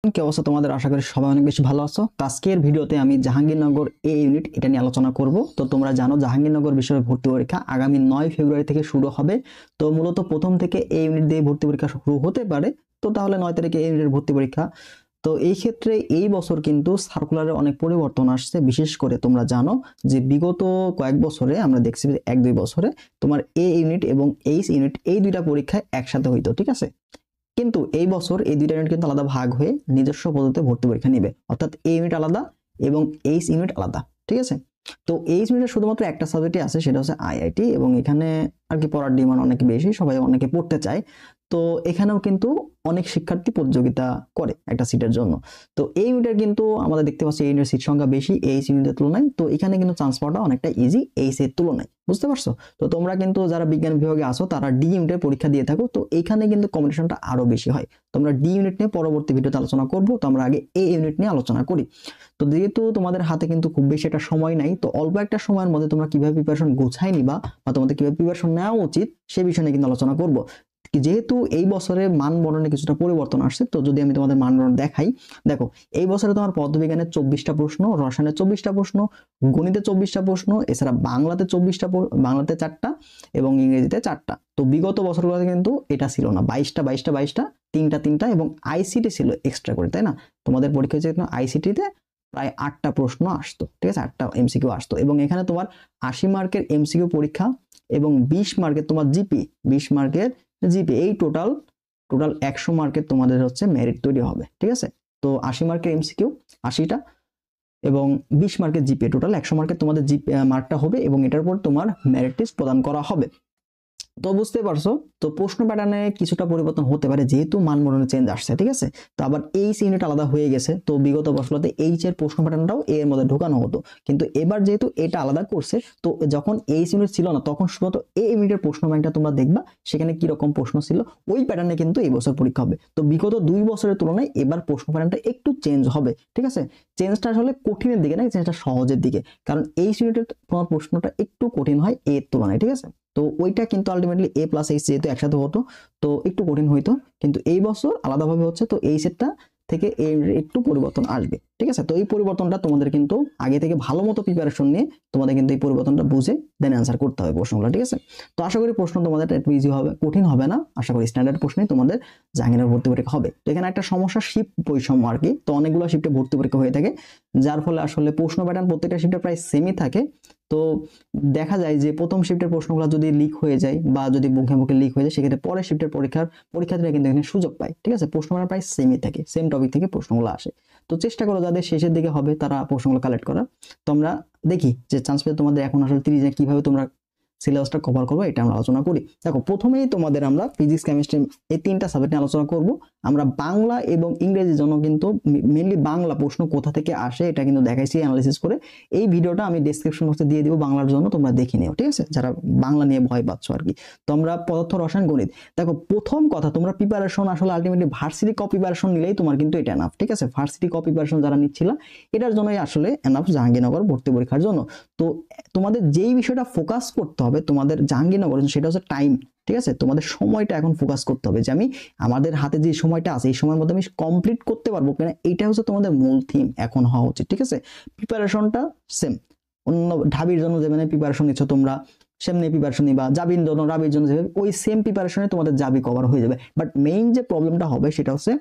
কি অবস্থা তোমাদের? আশা করি সবাই অনেক বেশি ভালো আছো। আজকের ভিডিওতে আমি জাহাঙ্গীরনগর এ ইউনিট এটা নিয়ে আলোচনা করব। তো তোমরা জানো জাহাঙ্গীরনগর বিশ্ববিদ্যালয় ভর্তি পরীক্ষা আগামী 9 ফেব্রুয়ারি থেকে শুরু হবে। তো মূলত প্রথম থেকে এ ইউনিট দিয়ে ভর্তি পরীক্ষা শুরু হতে পারে। তো তাহলে 9 তারিখে এ ইউনিটের ভর্তি পরীক্ষা। তো এই ক্ষেত্রে এই বছর কিন্তু সার্কুলারে অনেক পরিবর্তন আসছে। বিশেষ করে তোমরা জানো যে বিগত কয়েক বছরে আমরা দেখছি 1-2 বছরে তোমার এ ইউনিট এবং এইচ ইউনিট এই দুইটা পরীক্ষায় একসাথে হইতো, ঠিক আছে। কিন্তু এই বছর এই দুইটা ইউনিট কিন্তু আলাদা ভাগ হয়ে নিজস্ব পদ্ধতিতে ভর্তি পরীক্ষা নেবে, অর্থাৎ এ ইউনিট আলাদা এবং এইচ ইউনিট আলাদা, ঠিক আছে। তো এইচ ইউনিটে শুধুমাত্র একটা সাবজেক্টই আছে, সেটা হচ্ছে আইআইটি, এবং এখানে আর কি পড়ার ডিমান্ড অনেক বেশি, সবাই অনেকে পড়তে চায়। তো এখানেও কিন্তু অনেক শিক্ষার্থী প্রতিযোগিতা করে একটা সিটের জন্য। তো এই ইউনিটের কিন্তু আমরা দেখতে পাচ্ছি এই ইউনিটের সিট সংখ্যা বেশি এইচ ইউনিটের তুলনায়। তো এখানে কিন্তু চান্স পাওয়াটা অনেকটা ইজি এইচ এর তুলনায়, বুঝতে পারছো? তো তোমরা কিন্তু যারা বিজ্ঞান বিভাগে আসো তারা ডি ইউনিটের পরীক্ষা দিয়ে থাকো, তো এখানে কিন্তু কম্পিটিশনটা আরো বেশি হয়। তোমরা ডি ইউনিট নিয়ে পরবর্তী ভিডিওতে আলোচনা করবো। তো আমরা আগে এ ইউনিট নিয়ে আলোচনা করি। তো যেহেতু তোমাদের হাতে কিন্তু খুব বেশি একটা সময় নাই, তো অল্প একটা সময়ের মধ্যে তোমরা কিভাবে প্রিপারেশন গোছাই নিবা বা তোমাদের কিভাবে প্রিপারেশন নেওয়া উচিত সে বিষয় নিয়ে কিন্তু আলোচনা করবো। যেহেতু এই বছরে মানবন্ধনে কিছুটা পরিবর্তন আসছে, তো যদি আমি তোমাদের মানবন্ধন দেখাই, দেখো এই বছরে তোমার পদার্থবিজ্ঞানের 24টা প্রশ্ন, রসায়নের 24টা প্রশ্ন, গণিতে 24টা প্রশ্ন, এছাড়া বাংলাতে 24টা, বাংলাতে 4টা এবং ইংরেজিতে 4টা। তো বিগত বছরগুলোতে কিন্তু এটা ছিল না, 22টা 22টা 22টা, 3টা 3টা, এবং আইসিটি ছিল এক্সট্রা করে, তাই না? তোমাদের পরীক্ষা হচ্ছে আইসিটিতে প্রায় 8টা প্রশ্ন আসতো, ঠিক আছে, 8টা এমসিকিউ আসতো, এবং এখানে তোমার 80 মার্কের এমসিকিউ পরীক্ষা এবং 20 মার্কের তোমার জিপি, 20 মার্কের জিপি, এই টোটাল 100 মার্কের তোমাদের হচ্ছে মেরিট তৈরি হবে, ঠিক আছে। তো 80 মার্কের এমসিকিউ 80টা এবং 20 মার্কের জিপি, টোটাল 100 মার্কের তোমাদের জিপি মার্কটা হবে, এবং এটার উপর তোমার মেরিট টেস্ট প্রদান করা হবে। তো বুঝতে পারছো, তো প্রশ্ন প্যাটার্নে কিছুটা পরিবর্তন হতে পারে যেহেতু মানবন্ধনে চেঞ্জ আসছে, ঠিক আছে। তো আবার এইচ ইউনিট আলাদা হয়ে গেছে, তো বিগত বছরগুলোতে এইচ এর প্রশ্ন প্যাটার্নটাও এর মধ্যে ঢোকানো হতো, কিন্তু এবার যেহেতু এটা আলাদা করছে, তো যখন এইচ ইউনিট ছিল না তখন শুধুমাত্র এ ইউনিটের প্রশ্ন ব্যাংকটা তোমরা দেখবা, সেখানে কি রকম প্রশ্ন ছিল ওই প্যাটার্নে কিন্তু এই বছর পরীক্ষা হবে। তো বিগত 2 বছরের তুলনায় এবার প্রশ্ন প্যাটার্নটা একটু চেঞ্জ হবে, ঠিক আছে। চেঞ্জটা আসলে কঠিনের দিকে না, চেঞ্জটা সহজের দিকে, কারণ এইচ ইউনিটের তোমার প্রশ্নটা একটু কঠিন হয় এর তুলনায়, ঠিক আছে। তো ওইটা কিন্তু আলটিমেটলি এ প্লাস এইচ যেহেতু একসাথে হতো তো একটু কঠিন হইতো, কিন্তু এই বছর আলাদাভাবে হচ্ছে, তো এই সেটটা থেকে একটু পরিবর্তন আসবে, ঠিক আছে। তো এই পরিবর্তনটা তোমাদের কিন্তু আগে থেকে ভালো মতো প্রিপারেশন নিয়ে তোমাদের কিন্তু এই পরিবর্তনটা বুঝে দেন অ্যান্সার করতে হবে প্রশ্নগুলো, ঠিক আছে। তো আশা করি প্রশ্ন তোমাদের একটু ইজি হবে, কঠিন হবে না, আশা করি স্ট্যান্ডার্ড প্রশ্নই তোমাদের জাহাঙ্গীরনগর ভর্তি পরীক্ষা হবে। তো এখানে একটা সমস্যা শিফট বৈষম্য আর কি, তো অনেকগুলো শিফটে ভর্তি পরীক্ষা হয়ে থাকে, যার ফলে আসলে প্রশ্ন প্যাটার্ন প্রত্যেকটা শিফটে প্রায় সেমই থাকে। তো দেখা যায় যে প্রথম শিফটের প্রশ্নগুলো যদি লিক হয়ে যায় বা যদি মুখে মুখে লিক হয়ে যায়, সেক্ষেত্রে পরের শিফটের পরীক্ষার্থীরা কিন্তু এখানে সুযোগ পায়, ঠিক আছে। প্রশ্ন প্রায় সেমই থাকে, সেম টপিক থেকে প্রশ্নগুলো আসে। তো চেষ্টা করো যাদের শেষের দিকে হবে তারা প্রশ্নগুলো কালেক্ট করার। তো আমরা দেখি যে চান্স পেয়ে তোমাদের এখন আসলে 30 কিভাবে তোমরা সিলেবাসটা কভার করবো এটা আমরা আলোচনা করি। দেখো প্রথমেই তোমাদের আমরা ফিজিক্স কেমিস্ট্রি এই 3টা সাবজেক্ট নিয়ে আলোচনা করব। আমরা বাংলা এবং ইংরেজির জন্য কিন্তু মেইনলি বাংলা প্রশ্ন কোথা থেকে আসে এটা কিন্তু দেখাইছি অ্যানালিসিস করে। এই ভিডিওটা আমি ডেসক্রিপশন বক্সে দিয়ে দিব বাংলার জন্য, তোমরা দেখে নিও, ঠিক আছে, যারা বাংলা নিয়ে ভয় পাচ্ছ আর কি। তো আমরা পদার্থ, রসায়ন, গণিত। দেখো প্রথম কথা, তোমরা প্রিপারেশন আসলে আলটিমেটলি ভার্সিটি ক প্রিপারেশন নিলেই তোমার কিন্তু এটা এনাফ, ঠিক আছে। ভার্সিটি ক প্রিপারেশন যারা নিচ্ছিল এটার জন্যই আসলে এনাফ জাহাঙ্গীরনগর ভর্তি পরীক্ষার জন্য। তো তোমাদের যেই বিষয়টা ফোকাস করতে হবে তোমাদের জাহাঙ্গীরনগর, সেটা হচ্ছে টাইম, ঠিক আছে। তোমাদের সময়টা এখন ফোকাস করতে হবে যে আমি আমাদের হাতে যে সময়টা আছে এই সময়ের মধ্যে আমি কমপ্লিট করতে পারবো কিনা, এইটা হচ্ছে তোমাদের মূল থিম এখন হওয়া উচিত, ঠিক আছে। প্রিপারেশনটা সেম, অন্য ঢাবির জন্য যেভাবে প্রিপারেশন নিচ্ছ তোমরা সেমনি প্রিপারেশন নিবা, জাবির জন্য রাবির জন্য যেভাবে ওই সেম প্রিপারেশনে তোমাদের জাবি কভার হয়ে যাবে। বাট মেইন যে প্রবলেমটা হবে সেটা হচ্ছে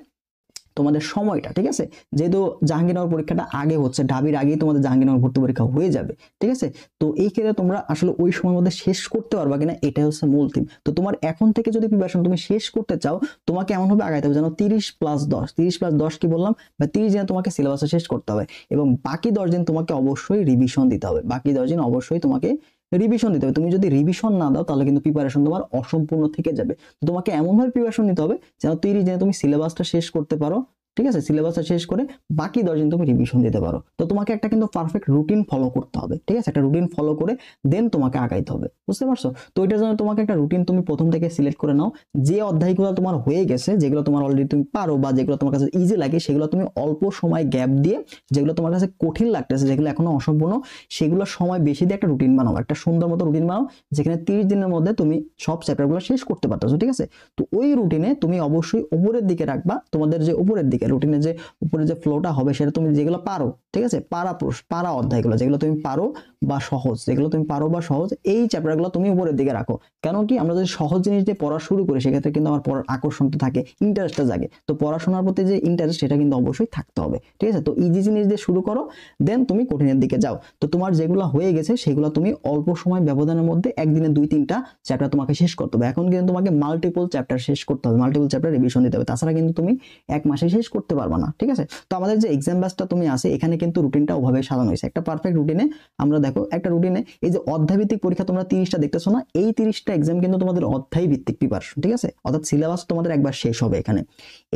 তোমাদের সময়টা, ঠিক আছে। যেহেতু জাহাঙ্গীরনগর পরীক্ষাটা আগে হচ্ছে, ঢাবির আগেই তোমাদের জাহাঙ্গীরনগর ভর্তি পরীক্ষা হয়ে যাবে, ঠিক আছে। তো এই ক্ষেত্রে তোমরা আসলে ওই সময়ের মধ্যে শেষ করতে পারবা কিনা এটা হচ্ছে মূল থিম। তো তোমার এখন থেকে যদি প্রিপারেশন তুমি শেষ করতে চাও, তোমাকে এমন ভাবে আগাইতে হবে যেন 30+10 কি বললাম, বা 30 দিনে তোমাকে সিলেবাসটা শেষ করতে হবে, এবং বাকি 10 দিন তোমাকে অবশ্যই রিভিশন দিতে হবে, বাকি 10 দিন অবশ্যই তোমাকে রিভিশন দিতে হবে। তুমি যদি রিভিশন না দাও তাহলে কিন্তু প্রিপারেশন তোমার অসম্পূর্ণ থেকে যাবে। তোমাকে এমন ভাবে প্রিপারেশন নিতে হবে যেন 30 দিনে তুমি সিলেবাসটা শেষ করতে পারো, ঠিক আছে। সিলেবাসটা শেষ করে বাকি 10 দিন তুমি রিভিশন দিতে পারো। তো তোমাকে একটা কিন্তু পারফেক্ট রুটিন ফলো করতে হবে, ঠিক আছে। একটা রুটিন ফলো করে দেন তোমাকে আগাইতে হবে, বুঝতে পারছো? তো এটার জন্য তোমাকে একটা রুটিন তুমি প্রথম থেকে সিলেক্ট করে নাও। যে অধ্যায়গুলো তোমার হয়ে গেছে, যেগুলো তোমার অলরেডি তুমি পারো বা যেগুলো তোমার কাছে ইজি লাগে, সেগুলো তুমি অল্প সময় গ্যাপ দিয়ে, যেগুলো তোমার কাছে কঠিন লাগতেছে, যেগুলো এখনো অসম্পূর্ণ, সেগুলো সময় বেশি দিয়ে একটা রুটিন বানাও, একটা সুন্দর মতো রুটিন বানাও, যেখানে 30 দিনের মধ্যে তুমি সব চ্যাপ্টারগুলো শেষ করতে পারতেছো, ঠিক আছে। তো ওই রুটিনে তুমি অবশ্যই উপরের দিকে রাখবা, তোমাদের যে উপরের দিকে দিকে, রুটিনের যে উপরে যে ফ্লোটা হবে সেটা তুমি যেগুলো পারো, ঠিক আছে, পারা অধ্যায়গুলো যেগুলো তুমি পারো বা সহজ, যেগুলো তুমি পারো বা সহজ, এই চ্যাপ্টারগুলো তুমি উপরের দিকে রাখো। কেন কি, আমরা যদি সহজ জিনিস দিয়ে পড়া শুরু করি সেক্ষেত্রে কিন্তু আমার পড়ার আকর্ষণটা থাকে, ইন্টারেস্টটা জাগে। তো পড়াশোনার প্রতি যে ইন্টারেস্ট সেটা কিন্তু অবশ্যই থাকতে হবে, ঠিক আছে। তো ইজি জিনিস দিয়ে শুরু করো, দেন তুমি কঠিনের দিকে যাও। তো তোমার যেগুলো হয়ে গেছে সেগুলো তুমি অল্প সময় ব্যবধানের মধ্যে একদিনে 2-3টা চ্যাপ্টার তোমাকে শেষ করতে হবে। এখন কিন্তু তোমাকে মাল্টিপল চ্যাপ্টার শেষ করতে হবে, মাল্টিপল চ্যাপ্টার রিভিশন দিতে হবে, তাছাড়া কিন্তু তুমি এক মাসে শেষ করতে পারবে না, ঠিক আছে। তো আমাদের যে এক্সাম ব্যাচটা তুমি আছে এখানে কিন্তু রুটিনটা ওভাবে সাজানো হয়েছে, একটা পারফেক্ট রুটিনে। আমরা দেখো একটা রুটিনে এই যে অধ্যায় ভিত্তিক পরীক্ষা তোমরা 30টা দেখতেছো না, এই 30টা এক্সাম কিন্তু তোমাদের অধ্যায় ভিত্তিক প্রিপারেশন, ঠিক আছে, অর্থাৎ সিলেবাস তোমাদের একবার শেষ হবে এখানে।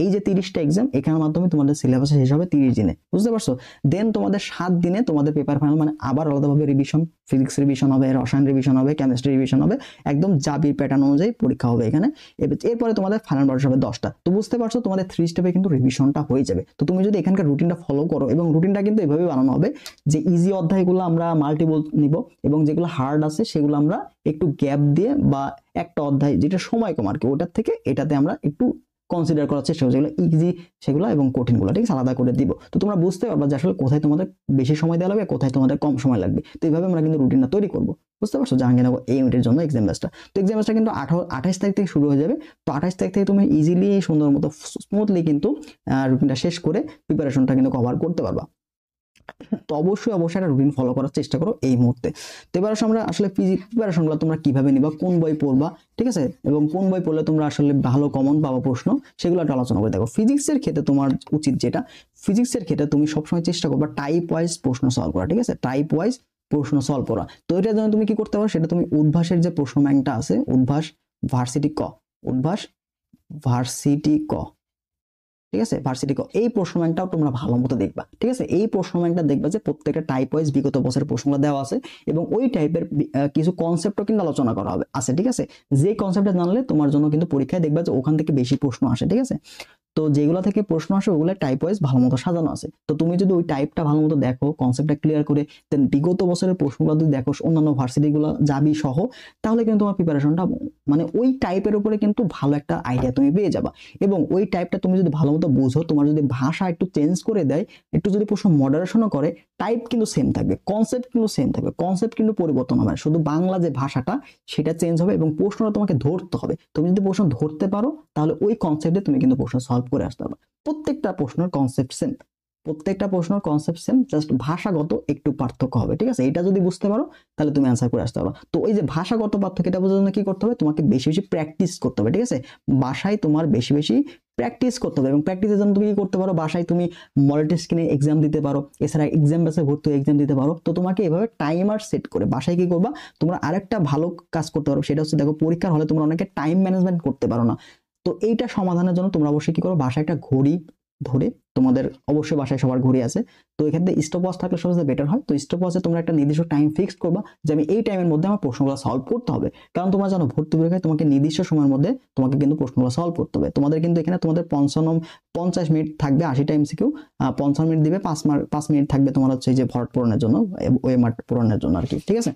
এই যে 30টা এক্সাম এখানের মাধ্যমে তোমাদের সিলেবাস শেষ হবে 30 দিনে, বুঝতে পারছো। দেন তোমাদের 7 দিনে তোমাদের পেপার ফাইনাল, মানে আবার আলাদাভাবে রিভিশন, ফিজিক্স রিভিশন হবে, রসায়ন রিভিশন হবে, কেমিস্ট্রি রিভিশন হবে, একদম জাবির প্যাটার্ন অনুযায়ী পরীক্ষা হবে এখানে। এরপরে তোমাদের ফাইনাল ভার্সন হবে 10টা। তো বুঝতে পারছো তোমাদের 3 স্টেপে কিন্তু রিভিশনটা হয়ে যাবে। তো তুমি যদি এখানকার রুটিনটা ফলো করো, এবং রুটিনটা কিন্তু এভাবে বানানো হবে যে ইজি অধ্যায়গুলো আমরা মাল্টিপল নিব, এবং যেগুলো হার্ড আছে সেগুলো আমরা একটু গ্যাপ দিয়ে বা একটা অধ্যায় যেটা সময় কম আর কি ওটার থেকে এটাতে আমরা একটু কনসিডার করার চেষ্টা করছি, যেগুলো ইজি সেগুলো এবং কঠিনগুলো, ঠিক আছে, আলাদা করে দিব। তো তোমরা বুঝতে পারবা যে আসলে কোথায় তোমাদের বেশি সময় দেওয়া লাগবে, কোথায় তোমাদের কম সময় লাগবে। তো এইভাবে আমরা কিন্তু রুটিনটা তৈরি করবো, বুঝতে পারছো, জাহাঙ্গীরনগর এই ইউনিটের জন্য এক্সাম ব্যাচটা। তো এক্সাম ব্যাচটা কিন্তু 28 তারিখ থেকে শুরু হয়ে যাবে। তো 28 তারিখ থেকে তুমি ইজিলি সুন্দর মতো স্মুথলি কিন্তু রুটিনটা শেষ করে প্রিপারেশনটা কিন্তু কভার করতে পারবা। তো অবশ্যই একটা রুটিন ফলো করার চেষ্টা করো এই মুহূর্তে। তো এবার আমরা আসলে প্রিপারেশনগুলো তোমরা কিভাবে নিবা, কোন বই পড়বা, ঠিক আছে, এবং কোন বই পড়লে তোমরা আসলে ভালো কমন পাবা প্রশ্ন, সেগুলো একটা আলোচনা করে দেখো। ফিজিক্সের ক্ষেত্রে তোমার উচিত যেটা, ফিজিক্সের ক্ষেত্রে তুমি সবসময় চেষ্টা করবা টাইপ ওয়াইজ প্রশ্ন সলভ করা, ঠিক আছে, টাইপ ওয়াইজ প্রশ্ন সলভ করা। তো এটার জন্য তুমি কি করতে পারো, সেটা তুমি উদ্ভাসের যে প্রশ্ন ব্যাংকটা আছে, উদ্ভাস ভার্সিটি ক, উদ্ভাস ভার্সিটি ক, ঠিক আছে, ভার্সিটি এই প্রশ্ন ব্যাংকটাও তোমরা ভালো মতো দেখবা, ঠিক আছে। এই প্রশ্ন ব্যাংকটা দেখবা যে প্রত্যেকটা টাইপ ওয়াইজ বিগত বছরের প্রশ্নগুলো দেওয়া আছে, এবং ওই টাইপের কিছু কনসেপ্টও কিন্তু আলোচনা করা হবে আছে, ঠিক আছে। যে কনসেপ্টটা জানলে তোমার জন্য কিন্তু পরীক্ষায় দেখবা যে ওখান থেকে বেশি প্রশ্ন আসে, ঠিক আছে। তো যেগুলো থেকে প্রশ্ন আসে ওগুলো টাইপ ওয়াইজ ভালো মতো সাজানো আছে। তো তুমি যদি ওই টাইপটা ভালো মতো দেখো, কনসেপ্টটা ক্লিয়ার করে, দেন বিগত বছরের প্রশ্নগুলো যদি দেখো অন্যান্য ভার্সিটিগুলো যাবি সহ, তাহলে কিন্তু তোমার প্রিপারেশনটা মানে ওই টাইপের উপরে কিন্তু ভালো একটা আইডিয়া তুমি পেয়ে যাবা। এবং ওই টাইপটা তুমি যদি ভালো মতো বুঝো, তোমার যদি ভাষা একটু চেঞ্জ করে দেয়, একটু যদি প্রশ্ন মডারেশনও করে, টাইপ কিন্তু সেম থাকবে, কনসেপ্ট কিন্তু সেম থাকবে, কনসেপ্ট কিন্তু পরিবর্তন হবে, শুধু বাংলা যে ভাষাটা সেটা চেঞ্জ হবে, এবং প্রশ্নটা তোমাকে ধরতে হবে। তুমি যদি প্রশ্ন ধরতে পারো তাহলে ওই কনসেপ্টে তুমি কিন্তু প্রশ্ন সলভ করে আসতে পারবে। প্রত্যেকটা প্রশ্নের কনসেপ্ট সেম, প্রত্যেকটা প্রশ্নের কনসেপ্ট সেম, জাস্ট ভাষাগত একটু পার্থক্য হবে, ঠিক আছে। এটা যদি বুঝতে পারো তাহলে তুমি অ্যান্সার করে আসতে পারো। তো এই যে ভাষাগত পার্থক্য, এটা বোঝার জন্য কি করতে হবে, তোমাকে বেশি বেশি প্র্যাকটিস করতে হবে, ঠিক আছে। বাসায় তোমার বেশি বেশি প্র্যাকটিস করতে হবে, এবং প্র্যাকটিসের জন্য তুমি কি করতে পারো, বাসায় তুমি মডেল টেস্ট কিনে এক্সাম দিতে পারো, এছাড়া এক্সাম বেসে ভর্তি এক্সাম দিতে পারো। তো তোমাকে এভাবে টাইমার সেট করে বাসায় কি করবা, তোমরা আরেকটা ভালো কাজ করতে পারো, সেটা হচ্ছে দেখো পরীক্ষার হলে তোমরা অনেকে টাইম ম্যানেজমেন্ট করতে পারো না। তো এইটা সমাধানের জন্য তোমরা অবশ্যই কি করো, বাসায় একটা ঘড়ি ধরে, তোমাদের অবশ্যই বাসায় সবার ঘড়ি আছে, তো এখানে স্টপ ওয়াচ থাকলে সবচেয়ে বেটার হয়। তো স্টপ ওয়াচে তোমরা একটা নির্দিষ্ট টাইম ফিক্সড করবা যে আমি এই টাইমের মধ্যে আমার প্রশ্নগুলো সলভ করতে হবে। কারণ তোমরা জানো ভর্তি পরীক্ষায় তোমাকে নির্দিষ্ট সময়ের মধ্যে তোমাকে কিন্তু প্রশ্নগুলো সলভ করতে হবে। তোমাদের কিন্তু এখানে তোমাদের 50 মিনিট থাকবে, 80টা এমসিকিউ, 50 মিনিট দিবে, 5 মিনিট থাকবে তোমার হচ্ছে যে ভর্ট পূরণের জন্য, ওএমআর পূরণের জন্য আর কি, ঠিক আছে।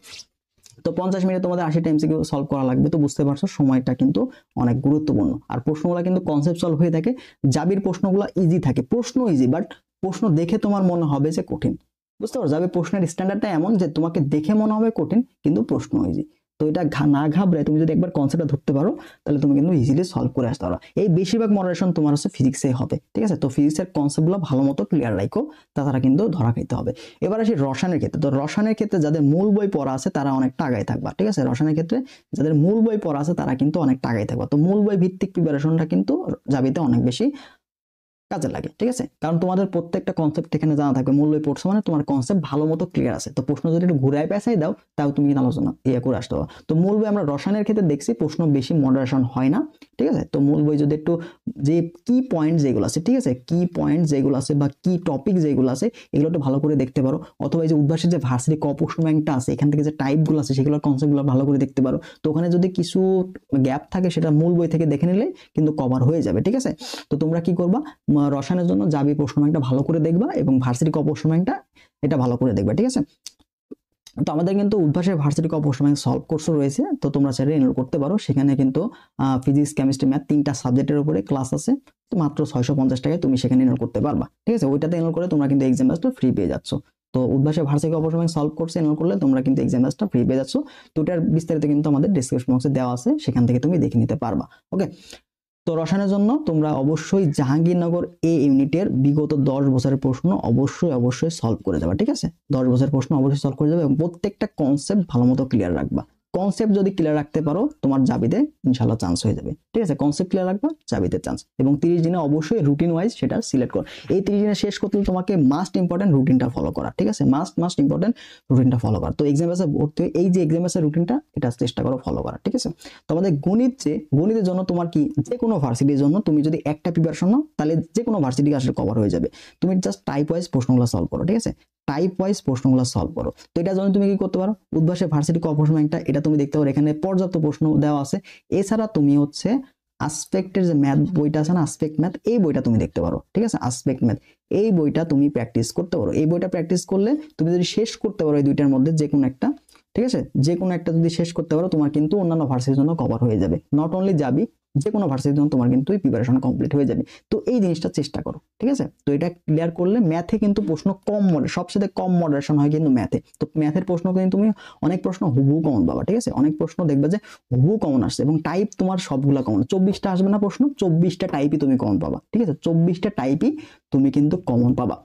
তো 50 মিনিটে তোমাদের 80টা এমসিকিউ সলভ করা লাগবে। তো বুঝতে পারছো সময়টা কিন্তু অনেক গুরুত্বপূর্ণ। আর প্রশ্নগুলো কিন্তু কনসেপচুয়াল হয়ে থাকে, জাবির প্রশ্নগুলো ইজি থাকে, প্রশ্ন ইজি, বাট প্রশ্ন দেখে তোমার মনে হবে যে কঠিন, বুঝতে পারছো। জাবির প্রশ্নের স্ট্যান্ডার্ডটা এমন যে তোমাকে দেখে মনে হবে কঠিন কিন্তু প্রশ্ন ইজি। তো এটা না ঘাবড়ে তুমি যদি একবার কনসেপ্টটা ধরতে পারো তাহলে তুমি কিন্তু ইজিলি সলভ করে আসতে পারো। এই বেশিরভাগ মডারেশন তোমার হচ্ছে ফিজিক্সে হবে, ঠিক আছে। তো ফিজিক্সের কনসেপ্টগুলো ভালো মতো ক্লিয়ার রাখো, তাছাড়া কিন্তু ধরা খাইতে হবে। এবার আসি রসায়নের ক্ষেত্রে। তো রসায়নের ক্ষেত্রে যাদের মূল বই পড়া আছে তারা অনেকটা আগায় থাকবা, ঠিক আছে। রসায়নের ক্ষেত্রে যাদের মূল বই পড়া আছে তারা কিন্তু অনেকটা আগায় থাকবা। তো মূল বই ভিত্তিক প্রিপারেশনটা কিন্তু জাবিতে অনেক বেশি কাজে লাগে, ঠিক আছে। কারণ তোমাদের প্রত্যেকটা কনসেপ্ট এখানে জানা থাকবে, মূল বই পড়ছো মানে তোমার কনসেপ্ট ভালো মতো ক্লিয়ার আছে। তো প্রশ্ন যদি একটু ঘুরায় পেঁচাই দাও তাও তুমি আলোচনা করে আসতে পারো। তো মূল বই আমরা রসায়নের ক্ষেত্রে দেখছি প্রশ্ন বেশি মডারেশন হয় না, ঠিক আছে। তো মূল বই যদি একটু যে কি পয়েন্ট যেগুলো আছে, ঠিক আছে, কি পয়েন্ট যেগুলো আছে বা কি টপিক যেগুলো আছে এগুলো একটু ভালো করে দেখতে পারো। অথবা এই যে উদ্ভাসের যে ভার্সিটি ক প্রশ্ন ব্যাংকটা আছে এখান থেকে যে টাইপগুলো আছে সেগুলোর কনসেপ্টগুলো ভালো করে দেখতে পারো। তো ওখানে যদি কিছু গ্যাপ থাকে সেটা মূল বই থেকে দেখে নিলে কিন্তু কভার হয়ে যাবে, ঠিক আছে। তো তোমরা কি করবা, রসায়নের জন্য জাবি প্রশ্ন ব্যাংকটা ভালো করে দেখবা, এবং ভার্সিটি ক প্রশ্ন ব্যাংকটা এটা ভালো করে দেখবা, ঠিক আছে। তো আমাদের কিন্তু উদ্ভাসের ভার্সিটি অপারেশন ব্যাংক সলভ কোর্সও রয়েছে, তো তোমরা চাইলে এনরোল করতে পারো। সেখানে কিন্তু ফিজিক্স, কেমিস্ট্রি, ম্যাথ 3টা সাবজেক্টের উপরে ক্লাস আছে। তো মাত্র 650 টাকায় তুমি সেখানে এনরোল করতে পারবা, ঠিক আছে। ওইটাতে এনরোল করে তোমরা কিন্তু এক্সাম ব্যাচটা ফ্রি পেয়ে যাচ্ছ। তো উদ্ভাসের ভার্সিটি অপারেশন ব্যাংক সলভ কোর্সে এনরোল করলে তোমরা কিন্তু এক্সাম ব্যাচটা ফ্রি পেয়ে যাচ্ছ। তো এটার বিস্তারিত কিন্তু আমাদের ডেসক্রিপশন বক্সে দেওয়া আছে, সেখান থেকে তুমি দেখে নিতে পারবা। ওকে, তো রসায়নের জন্য তোমরা অবশ্যই জাহাঙ্গীরনগর এ ইউনিটের বিগত 10 বছরের প্রশ্ন অবশ্যই সলভ করে যাবে, ঠিক আছে। 10 বছরের প্রশ্ন অবশ্যই সলভ করে যাবে এবং প্রত্যেকটা কনসেপ্ট ভালো মতো ক্লিয়ার রাখবা। কনসেপ্ট যদি ক্লিয়ার রাখতে পারো তোমার জাবিতে ইনশাআল্লাহ চান্স হয়ে যাবে, ঠিক আছে। কনসেপ্ট ক্লিয়ার রাখবা, জাবিতে চান্স। এবং 30 দিনে অবশ্যই রুটিন ওয়াইজ সেটা সিলেক্ট কর। এই 30 দিনে শেষ করতে তোমাকে মাস্ট ইম্পর্টেন্ট রুটিনটা ফলো করা, ঠিক আছে। মাস্ট ইম্পর্টেন্ট রুটিনটা ফলো করা। তো এক্সাম বেসে ভর্তি হয়ে এই যে এক্সাম বেসের রুটিনটা এটা চেষ্টা করো ফলো করা, ঠিক আছে। তো আমাদের গণিতের জন্য তোমার কি যে কোনো ভার্সিটির জন্য তুমি যদি একটা প্রিপারেশন নাও তাহলে যে কোনো ভার্সিটি আসলে কভার হয়ে যাবে। তুমি জাস্ট টাইপ ওয়াইজ প্রশ্নগুলো সলভ করো, ঠিক আছে। টাইপ ওয়াইজ প্রশ্নগুলো সলভ করো। তো এটার জন্য তুমি কি করতে পারো, উদ্ভাসের ভার্সিটি অপারেশন ব্যাংকটা এটা তুমি দেখতে পারো, এখানে পর্যাপ্ত প্রশ্ন দেওয়া আছে। এছাড়া তুমি হচ্ছে আসপেক্টের যে ম্যাথ বইটা আছে না, আসপেক্ট ম্যাথ, এই বইটা তুমি দেখতে পারো, ঠিক আছে। আসপেক্ট ম্যাথ এই বইটা তুমি প্র্যাকটিস করতে পারো। এই বইটা প্র্যাকটিস করলে তুমি যদি শেষ করতে পারো এই দুইটার মধ্যে যে কোনো একটা, ঠিক আছে, যে কোনো একটা যদি শেষ করতে পারো তোমার কিন্তু অন্যান্য ভার্সিটির জন্য কভার হয়ে যাবে। নট অনলি যাবি, যে কোনো ভার্সিটির জন্য তোমার কিন্তু প্রিপারেশন কমপ্লিট হয়ে যাবে। তো এই জিনিসটা চেষ্টা করো, ঠিক আছে। তো এটা ক্লিয়ার করলে ম্যাথে কিন্তু প্রশ্ন কম সবচেয়ে কম মডারেশন হয় কিন্তু ম্যাথে। তো ম্যাথের প্রশ্ন কিন্তু তুমি অনেক প্রশ্ন হুবহু কমন পাবা, ঠিক আছে। অনেক প্রশ্ন দেখবে যে হুবহু কমন আসছে এবং টাইপ তোমার সবগুলা কমন। 24টা আসবে না প্রশ্ন, 24টা টাইপই তুমি কমন পাবা, ঠিক আছে। 24টা টাইপই তুমি কিন্তু কমন পাবা।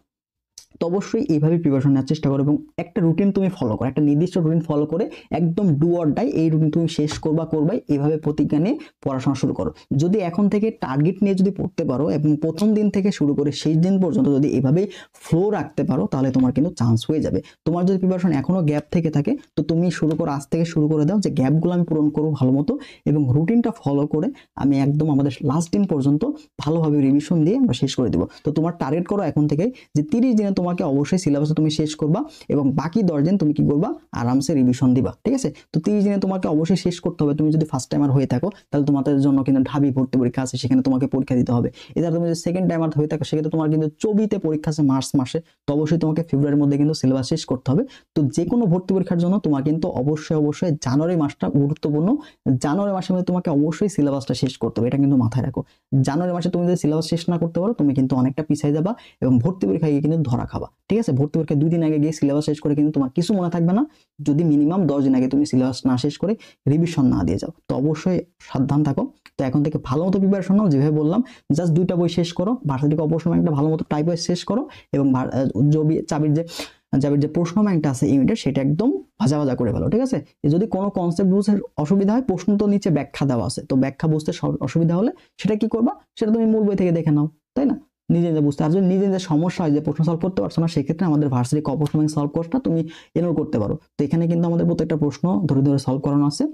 তো অবশ্যই এইভাবে প্রিপারেশন নেওয়ার চেষ্টা করো এবং একটা রুটিন তুমি ফলো করো, একটা নির্দিষ্ট রুটিন ফলো করে একদম ডু অর ডাই এই রুটিন তুমি শেষ করবাই এইভাবে প্রতিজ্ঞা নিয়ে পড়াশোনা শুরু করো। যদি এখন থেকে টার্গেট নিয়ে যদি পড়তে পারো এবং প্রথম দিন থেকে শুরু করে শেষ দিন পর্যন্ত যদি এভাবেই ফ্লো রাখতে পারো তাহলে তোমার কিন্তু চান্স হয়ে যাবে। তোমার যদি প্রিপারেশন এখনো গ্যাপ থেকে থাকে তো তুমি শুরু করো, আজ থেকে শুরু করে দাও যে গ্যাপগুলো আমি পূরণ করবো ভালো মতো এবং রুটিনটা ফলো করে আমি একদম আমাদের লাস্ট দিন পর্যন্ত ভালোভাবে রিভিশন দিয়ে আমরা শেষ করে দেবো। তো তোমার টার্গেট করো এখন থেকে যে 30 দিনে তোমাকে অবশ্যই সিলেবাস তুমি শেষ করবা এবং বাকি 10 দিন তুমি কি করবা, আরামসে রিভিশন দিবা, ঠিক আছে। তো 30 দিনে তোমাকে অবশ্যই শেষ করতে হবে। তুমি যদি ফার্স্ট টাইমার হয়ে থাকো তাহলে তোমাদের জন্য কিন্তু ঢাবি ভর্তি পরীক্ষা আছে, সেখানে তোমাকে পরীক্ষা দিতে হবে। এছাড়া তুমি যদি সেকেন্ড টাইমার হয়ে থাকো সেক্ষেত্রে তোমার কিন্তু 24তে পরীক্ষা আছে মার্চ মাসে। তো অবশ্যই তোমাকে ফেব্রুয়ারির মধ্যে কিন্তু সিলেবাস শেষ করতে হবে। তো যে কোনো ভর্তি পরীক্ষার জন্য তোমার কিন্তু অবশ্যই জানুয়ারি মাসটা গুরুত্বপূর্ণ। জানুয়ারি মাসের মধ্যে তোমাকে অবশ্যই সিলেবাসটা শেষ করতে হবে, এটা কিন্তু মাথায় রাখো। জানুয়ারি মাসে তুমি যদি সিলেবাস শেষ না করতে পারো তুমি কিন্তু অনেকটা পিছিয়ে যাবা এবং ভর্তি পরীক্ষায় কিন্তু ধরা খাবা, ঠিক আছে। ভর্তি পরীক্ষা 2 দিন আগে গিয়ে সিলেবাস শেষ করে কিন্তু তোমার কিছু মনে থাকবে না যদি মিনিমাম 10 দিন আগে তুমি সিলেবাস না শেষ করে রিভিশন না দিয়ে যাও। তো অবশ্যই সাবধান থাকো। তো এখন থেকে ভালো মতো প্রিপারেশন নাও, যেভাবে বললাম জাস্ট 2টা বই শেষ করো, ভার্সিটি অপারেশন ব্যাংকটা ভালো মতো টাইপ ওয়াইজ শেষ করো এবং চাবির যে প্রশ্ন ব্যাংকটা আছে ইউনিটের সেটা একদম ভাজা করে ফেলো, ঠিক আছে। যদি কোনো কনসেপ্ট বুঝতে অসুবিধা হয় প্রশ্ন তো নিচে ব্যাখ্যা দেওয়া আছে, তো ব্যাখ্যা বুঝতে অসুবিধা হলে সেটা কি করবা, সেটা তুমি মূল বই থেকে দেখে নাও, তাই না। নিজে বুঝতে, আর যদি নিজে সমস্যা হয় যে প্রশ্ন সলভ করতে পারছো না সেক্ষেত্রে আমাদের ভার্সিটি অপারেশন ব্যাংক সলভ কোর্সটা তুমি এনরোল করতে পারো। তো এখানে কিন্তু আমাদের প্রত্যেকটা প্রশ্ন ধরে সলভ করানো আছে।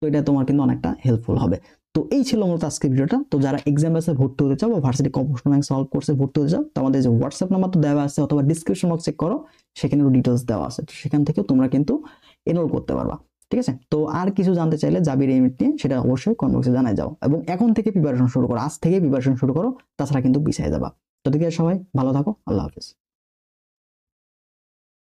তো এটা তোমার কিন্তু অনেকটা হেল্পফুল হবে। তো এই ছিল মূলত আজকে ভিডিওটা। তো যারা এক্সাম বেসে ভর্তি হতে চাও বা ভার্সিটি অপারেশন ব্যাংক সলভ কোর্সে ভর্তি হতে চাও তো আমাদের যে হোয়াটসঅ্যাপ নাম্বার তো দেওয়া আছে অথবা ডিসক্রিপশন বক্স চেক করো, সেখানে ডিটেলস দেওয়া আছে। তো সেখান থেকে তোমরা কিন্তু এনরোল করতে পারবা, ঠিক আছে। তো আর কিছু জানতে চাইলে জাবির ইউনিট নিয়ে সেটা অবশ্যই কমেন্ট বক্সে জানাই যাও এবং এখন থেকে প্রিপারেশন শুরু করো, আজ থেকে প্রিপারেশন শুরু করো, তাছাড়া কিন্তু পিছিয়ে যাবা। তো ঠিক আছে, সবাই ভালো থাকো, আল্লাহ হাফেজ।